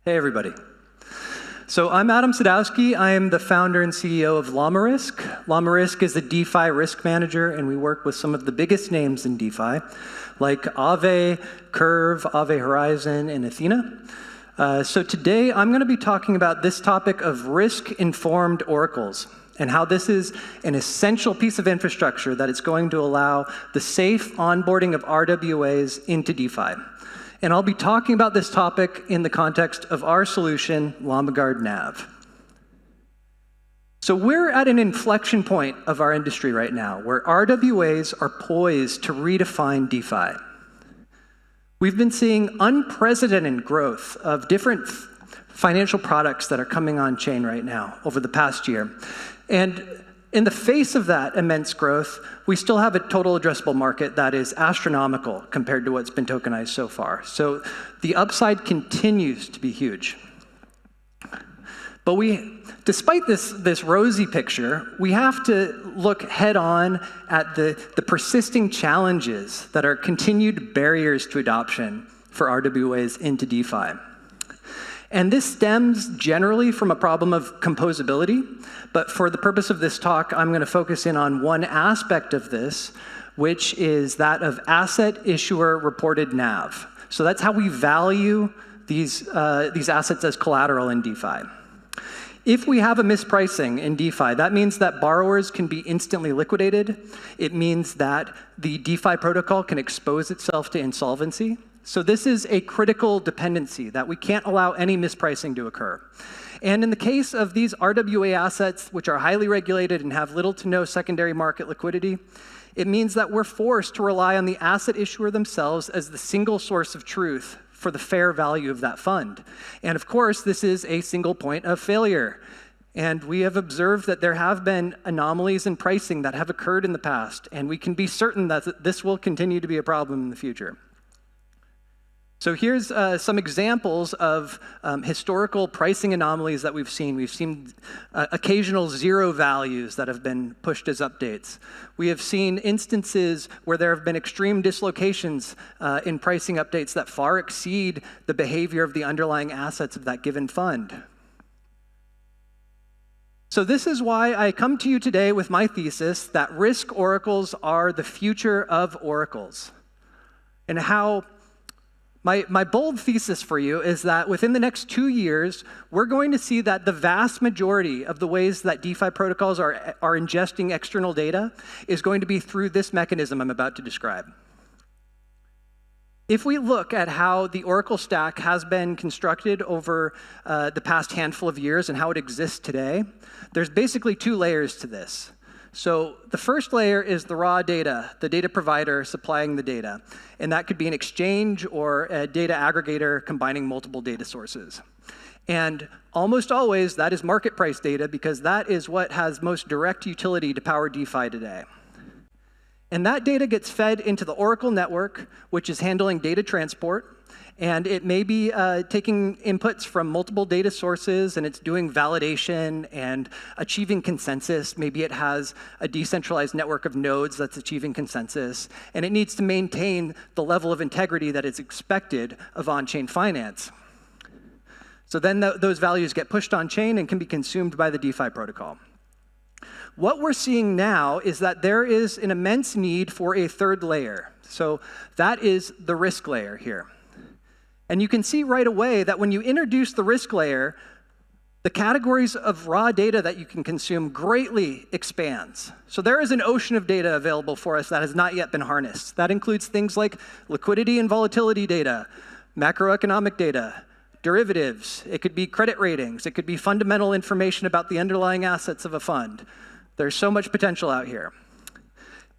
Hey, everybody. So I'm Adam Sadowski. I am the founder and CEO of Llamarisk. Llamarisk is a DeFi risk manager, and we work with some of the biggest names in DeFi, like Aave, Curve, Aave Horizon, and Athena. So today, I'm going to be talking about this topic of risk-informed oracles and how this is an essential piece of infrastructure that is going to allow the safe onboarding of RWAs into DeFi. And I'll be talking about this topic in the context of our solution, Llamaguard Nav. So we're at an inflection point of our industry right now, where RWAs are poised to redefine DeFi. We've been seeing unprecedented growth of different financial products that are coming on chain right now over the past year. And in the face of that immense growth, we still have a total addressable market that is astronomical compared to what's been tokenized so far. So the upside continues to be huge. But despite this rosy picture, we have to look head on at the persisting challenges that are continued barriers to adoption for RWAs into DeFi. And this stems generally from a problem of composability, but for the purpose of this talk, I'm going to focus in on one aspect of this, which is that of asset issuer reported NAV. So that's how we value these assets as collateral in DeFi. If we have a mispricing in DeFi, that means that borrowers can be instantly liquidated. It means that the DeFi protocol can expose itself to insolvency. So this is a critical dependency that we can't allow any mispricing to occur. And in the case of these RWA assets, which are highly regulated and have little to no secondary market liquidity, it means that we're forced to rely on the asset issuer themselves as the single source of truth for the fair value of that fund. And of course, this is a single point of failure. And we have observed that there have been anomalies in pricing that have occurred in the past, and we can be certain that this will continue to be a problem in the future. So here's some examples of historical pricing anomalies that we've seen. We've seen occasional zero values that have been pushed as updates. We have seen instances where there have been extreme dislocations in pricing updates that far exceed the behavior of the underlying assets of that given fund. So this is why I come to you today with my thesis that risk oracles are the future of oracles, and how my bold thesis for you is that within the next 2 years, we're going to see that the vast majority of the ways that DeFi protocols are ingesting external data is going to be through this mechanism I'm about to describe. If we look at how the Oracle stack has been constructed over the past handful of years and how it exists today, there's basically 2 layers to this. So the first layer is the raw data, the data provider supplying the data. And that could be an exchange or a data aggregator combining multiple data sources. And almost always, that is market price data because that is what has most direct utility to power DeFi today. And that data gets fed into the Oracle network, which is handling data transport. And it may be taking inputs from multiple data sources, and it's doing validation and achieving consensus. Maybe it has a decentralized network of nodes that's achieving consensus, and it needs to maintain the level of integrity that is expected of on-chain finance. So then those values get pushed on-chain and can be consumed by the DeFi protocol. What we're seeing now is that there is an immense need for a third layer. So that is the risk layer here. And you can see right away that when you introduce the risk layer, the categories of raw data that you can consume greatly expands. So there is an ocean of data available for us that has not yet been harnessed. That includes things like liquidity and volatility data, macroeconomic data, derivatives. It could be credit ratings. It could be fundamental information about the underlying assets of a fund. There's so much potential out here.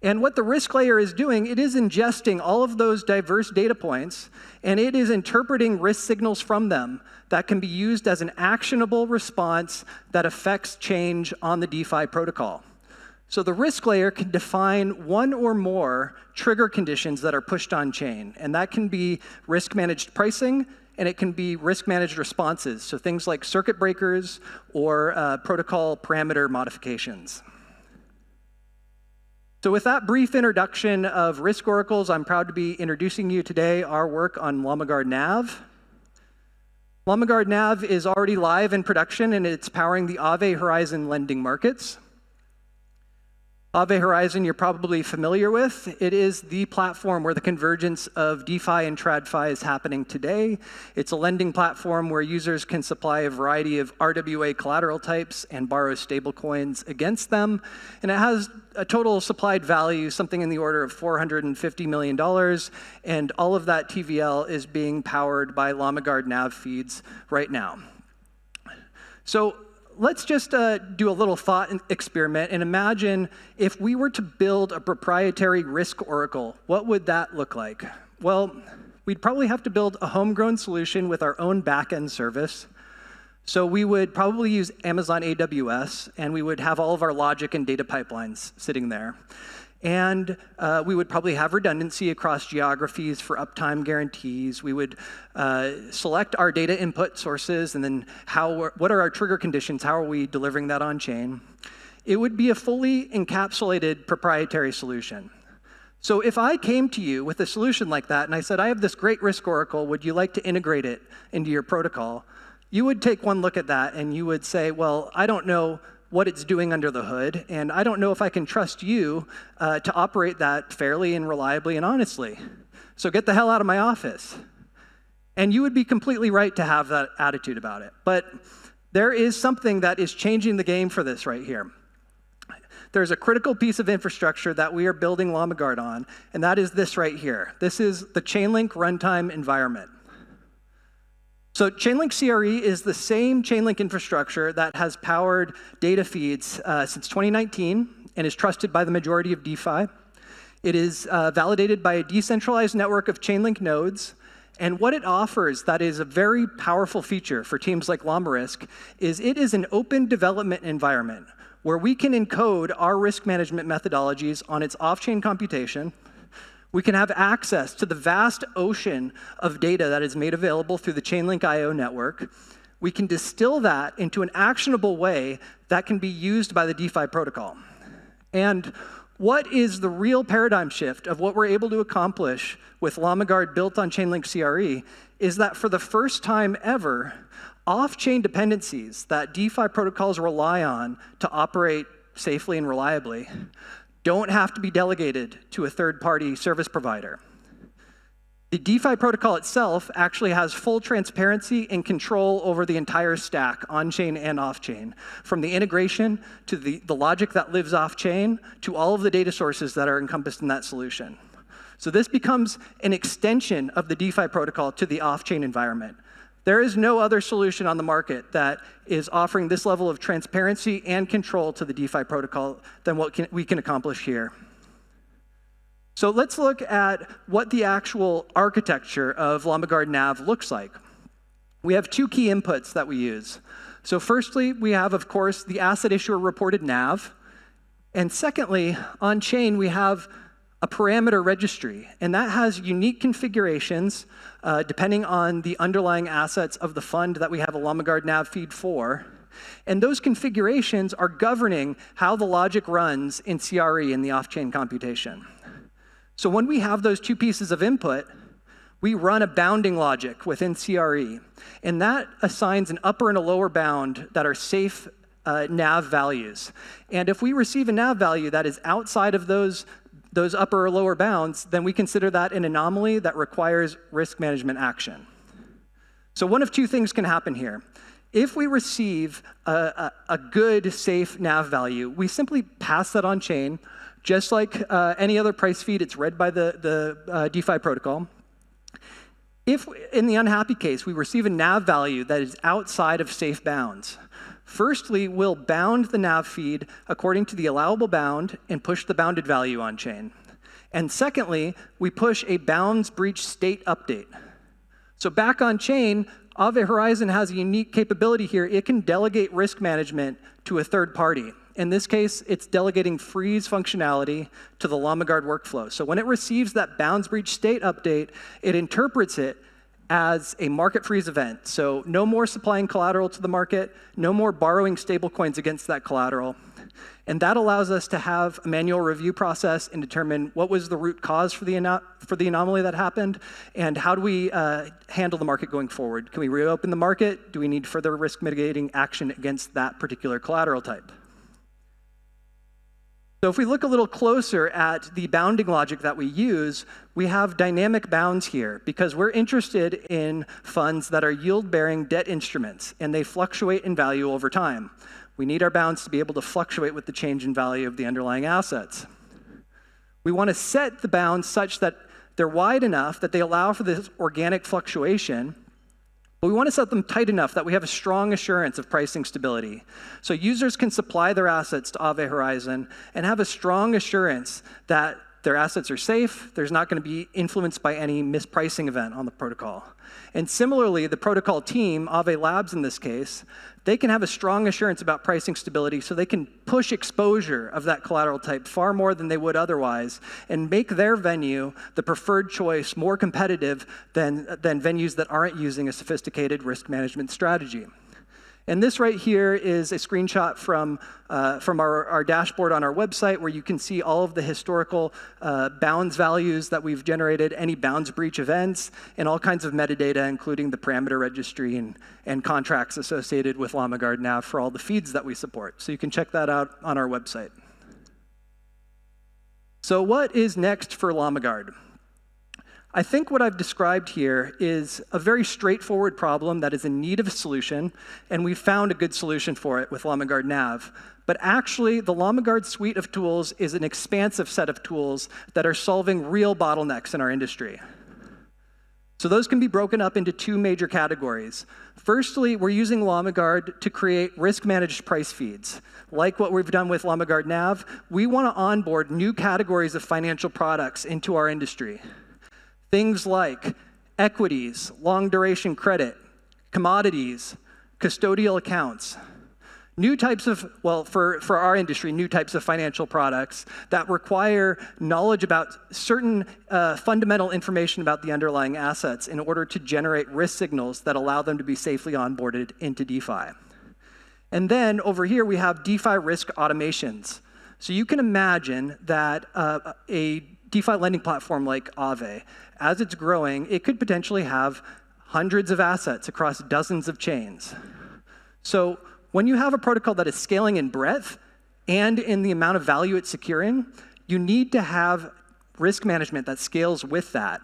And what the risk layer is doing, it is ingesting all of those diverse data points, and it is interpreting risk signals from them that can be used as an actionable response that affects change on the DeFi protocol. So the risk layer can define one or more trigger conditions that are pushed on chain, and that can be risk-managed pricing, and it can be risk-managed responses, so things like circuit breakers or protocol parameter modifications. So with that brief introduction of risk oracles, I'm proud to be introducing you today our work on Llamaguard Nav. Llama Nav is already live in production, and it's powering the Aave Horizon lending markets. Aave Horizon you're probably familiar with. It is the platform where the convergence of DeFi and TradFi is happening today. It's a lending platform where users can supply a variety of RWA collateral types and borrow stablecoins against them. And it has a total supplied value, something in the order of $450 million. And all of that TVL is being powered by Llama Nav feeds right now. So let's just do a little thought experiment and imagine if we were to build a proprietary risk oracle, what would that look like? Well, we'd probably have to build a homegrown solution with our own backend service. So we would probably use Amazon AWS, and we would have all of our logic and data pipelines sitting there. And we would probably have redundancy across geographies for uptime guarantees. We would select our data input sources, and then what are our trigger conditions? How are we delivering that on chain? It would be a fully encapsulated proprietary solution. So if I came to you with a solution like that, and I said, I have this great risk oracle, would you like to integrate it into your protocol? You would take one look at that, and you would say, well, I don't know what it's doing under the hood, and I don't know if I can trust you to operate that fairly and reliably and honestly. So get the hell out of my office. And you would be completely right to have that attitude about it. But there is something that is changing the game for this right here. There's a critical piece of infrastructure that we are building LlamaGuard on, and that is this right here. This is the Chainlink runtime environment. So Chainlink CRE is the same Chainlink infrastructure that has powered data feeds since 2019 and is trusted by the majority of DeFi. It is validated by a decentralized network of Chainlink nodes. And what it offers that is a very powerful feature for teams like Llamarisk is it is an open development environment where we can encode our risk management methodologies on its off-chain computation. We can have access to the vast ocean of data that is made available through the Chainlink IO network. We can distill that into an actionable way that can be used by the DeFi protocol. And what is the real paradigm shift of what we're able to accomplish with LlamaGuard built on Chainlink CRE is that for the first time ever, off-chain dependencies that DeFi protocols rely on to operate safely and reliably don't have to be delegated to a third-party service provider. The DeFi protocol itself actually has full transparency and control over the entire stack, on-chain and off-chain, from the integration to the logic that lives off-chain to all of the data sources that are encompassed in that solution. So this becomes an extension of the DeFi protocol to the off-chain environment. There is no other solution on the market that is offering this level of transparency and control to the DeFi protocol than what we can accomplish here. So let's look at what the actual architecture of LlamaGuard Nav looks like. We have two key inputs that we use. So firstly, we have, of course, the asset issuer reported Nav. And secondly, on chain, we have a parameter registry, and that has unique configurations depending on the underlying assets of the fund that we have a LlamaGuard Nav feed for. And those configurations are governing how the logic runs in CRE in the off-chain computation. So when we have those two pieces of input, we run a bounding logic within CRE, and that assigns an upper and a lower bound that are safe nav values. And if we receive a nav value that is outside of those upper or lower bounds, then we consider that an anomaly that requires risk management action. So one of two things can happen here. If we receive a good, safe nav value, we simply pass that on chain. Just like any other price feed, it's read by the DeFi protocol. If, in the unhappy case, we receive a nav value that is outside of safe bounds, firstly, we'll bound the nav feed according to the allowable bound and push the bounded value on chain. And secondly, we push a bounds breach state update. So back on chain, Aave Horizon has a unique capability here. It can delegate risk management to a third party. In this case, it's delegating freeze functionality to the LlamaGuard workflow. So when it receives that bounds breach state update, it interprets it as a market freeze event. So no more supplying collateral to the market, no more borrowing stablecoins against that collateral. And that allows us to have a manual review process and determine what was the root cause for the anomaly that happened, and how do we handle the market going forward. Can we reopen the market? Do we need further risk mitigating action against that particular collateral type? So if we look a little closer at the bounding logic that we use, we have dynamic bounds here because we're interested in funds that are yield-bearing debt instruments, and they fluctuate in value over time. We need our bounds to be able to fluctuate with the change in value of the underlying assets. We want to set the bounds such that they're wide enough that they allow for this organic fluctuation, but we want to set them tight enough that we have a strong assurance of pricing stability. So users can supply their assets to Aave Horizon and have a strong assurance that their assets are safe, there's not going to be influenced by any mispricing event on the protocol. And similarly, the protocol team, Aave Labs in this case, they can have a strong assurance about pricing stability so they can push exposure of that collateral type far more than they would otherwise and make their venue the preferred choice, more competitive than venues that aren't using a sophisticated risk management strategy. And this right here is a screenshot from our dashboard on our website where you can see all of the historical bounds values that we've generated, any bounds breach events, and all kinds of metadata, including the parameter registry and contracts associated with LlamaGuard Nav for all the feeds that we support. So you can check that out on our website. So what is next for LlamaGuard? I think what I've described here is a very straightforward problem that is in need of a solution, and we've found a good solution for it with LlamaGuard Nav. But actually, the LlamaGuard suite of tools is an expansive set of tools that are solving real bottlenecks in our industry. So those can be broken up into two major categories. Firstly, we're using LlamaGuard to create risk-managed price feeds. Like what we've done with LlamaGuard Nav, we want to onboard new categories of financial products into our industry. Things like equities, long-duration credit, commodities, custodial accounts. New types of, well, for our industry, new types of financial products that require knowledge about certain fundamental information about the underlying assets in order to generate risk signals that allow them to be safely onboarded into DeFi. And then over here, we have DeFi risk automations. So you can imagine that a DeFi lending platform like Aave, as it's growing, it could potentially have hundreds of assets across dozens of chains. So when you have a protocol that is scaling in breadth and in the amount of value it's securing, you need to have risk management that scales with that.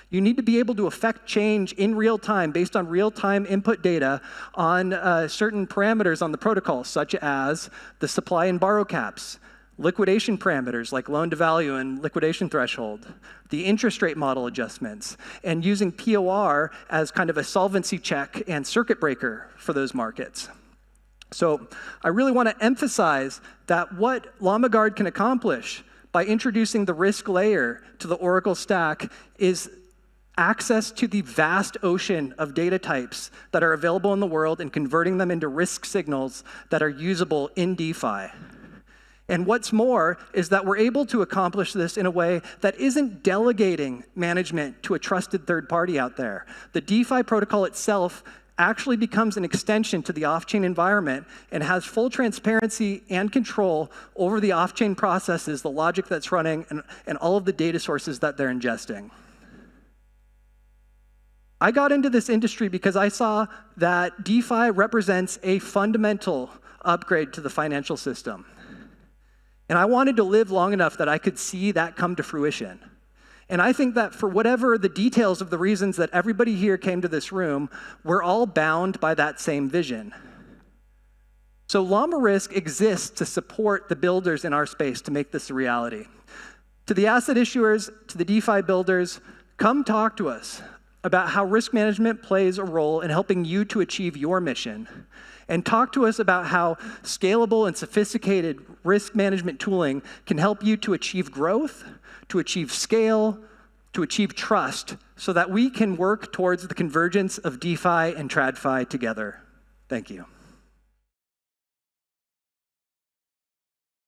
You need to be able to affect change in real time based on real-time input data on certain parameters on the protocol, such as the supply and borrow caps, liquidation parameters like loan-to-value and liquidation threshold, the interest rate model adjustments, and using POR as kind of a solvency check and circuit breaker for those markets. So I really want to emphasize that what LlamaGuard can accomplish by introducing the risk layer to the Oracle stack is access to the vast ocean of data types that are available in the world and converting them into risk signals that are usable in DeFi. And what's more is that we're able to accomplish this in a way that isn't delegating management to a trusted third party out there. The DeFi protocol itself actually becomes an extension to the off-chain environment and has full transparency and control over the off-chain processes, the logic that's running, and all of the data sources that they're ingesting. I got into this industry because I saw that DeFi represents a fundamental upgrade to the financial system. And I wanted to live long enough that I could see that come to fruition. And I think that for whatever the details of the reasons that everybody here came to this room, we're all bound by that same vision. So Llamarisk exists to support the builders in our space to make this a reality. To the asset issuers, to the DeFi builders, come talk to us about how risk management plays a role in helping you to achieve your mission. And talk to us about how scalable and sophisticated risk management tooling can help you to achieve growth, to achieve scale, to achieve trust, so that we can work towards the convergence of DeFi and TradFi together. Thank you.